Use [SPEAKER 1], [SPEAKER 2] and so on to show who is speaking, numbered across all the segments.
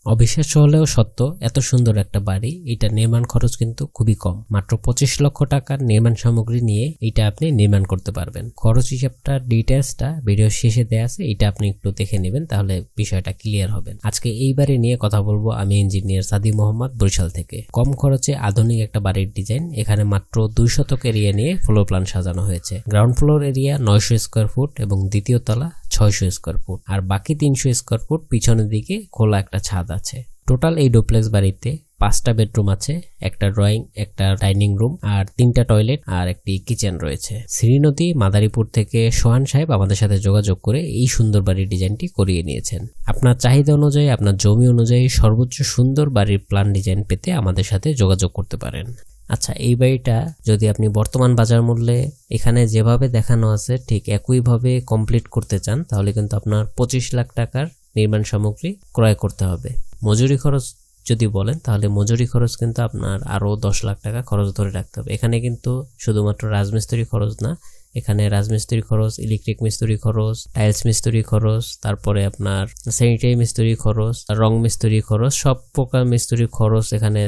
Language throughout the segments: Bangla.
[SPEAKER 1] অবিশ্বাস্য হলেও সত্য, এত সুন্দর একটা বাড়ি, এটা নির্মাণ খরচ কিন্তু খুবই কম। মাত্র 25 লক্ষ টাকার নির্মাণ সামগ্রী নিয়ে এটা আপনি নির্মাণ করতে পারবেন। খরচ হিসাবটা ডিটেলসটা ভিডিও শেষে দেয়া আছে, এটা আপনি একটু দেখে নেবেন, তাহলে বিষয়টা ক্লিয়ার হবে। আজকে এই বাড়ি নিয়ে কথা বলবো আমি, ইঞ্জিনিয়ার সাদি মোহাম্মদ, বরিশাল থেকে। কম খরচে আধুনিক একটা বাড়ির ডিজাইন। এখানে মাত্র 2 শতক এরিয়া নিয়ে ফ্লোর প্ল্যান সাজানো হয়েছে। Ground floor area 900 square foot এবং দ্বিতীয় তলা 600 স্কোয়ার ফুট, আর বাকি 300 স্কোয়ার ফুট পিছনের দিকে খোলা একটা ছাদ আছে। টোটাল এই ডুপ্লেক্স বাড়িতে 5টা বেডরুম আছে, একটা ড্রয়িং, একটা ডাইনিং রুম আর 3টা টয়লেট আর একটি কিচেন রয়েছে। শ্রীনদী মাদারীপুর থেকে সোহান সাহেব আমাদের সাথে যোগাযোগ করে এই সুন্দর বাড়ির ডিজাইনটি করিয়ে নিয়েছেন। আপনার চাহিদা অনুযায়ী, আপনার জমি অনুযায়ী সর্বোচ্চ সুন্দর বাড়ির প্ল্যান ডিজাইন পেতে আমাদের সাথে যোগাযোগ করতে পারেন। আচ্ছা, এই বাড়িটা যদি আপনি বর্তমান বাজার মূল্যে এখানে যেভাবে দেখানো আছে ঠিক একইভাবে কমপ্লিট করতে চান, তাহলে কিন্তু আপনার 25 লাখ টাকার নির্মাণ সামগ্রী ক্রয় করতে হবে। মজুরি খরচ যদি বলেন, তাহলে মজুরি খরচ কিন্তু আপনার আরও 10 লাখ টাকা খরচ ধরে রাখতে হবে। এখানে কিন্তু শুধুমাত্র রাজমিস্ত্রি খরচ না, এখানে রাজমিস্ত্রি খরচ, ইলেকট্রিক মিস্ত্রি খরচ, টাইলস মিস্ত্রি খরচ, তারপরে আপনার স্যানিটারি মিস্ত্রি খরচ, রং মিস্ত্রি খরচ, সব প্রকার মিস্ত্রি খরচ এখানে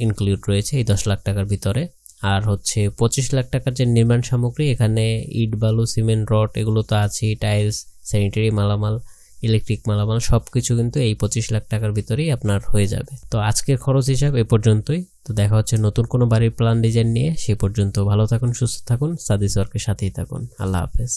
[SPEAKER 1] ইনক্লুড রয়েছে এই 10 লাখ টাকার ভিতরে। আর হচ্ছে 25 লাখ টাকার যে নির্মাণ সামগ্রী, এখানে ইট, বালু, সিমেন্ট, রড এগুলো তো আছেই, টাইলস, স্যানিটারি মালামাল, ইলেকট্রিক মালামাল সবকিছু কিন্তু এই 25 লাখ টাকার ভিতরেই আপনার হয়ে যাবে। তো আজকের খরচ হিসাব এ পর্যন্তই। তো দেখা হচ্ছে নতুন কোনো বাড়ির প্ল্যান ডিজাইন নিয়ে। সে পর্যন্ত ভালো থাকুন, সুস্থ থাকুন, সাদিস ওয়ার্কের সাথেই থাকুন। আল্লাহ হাফেজ।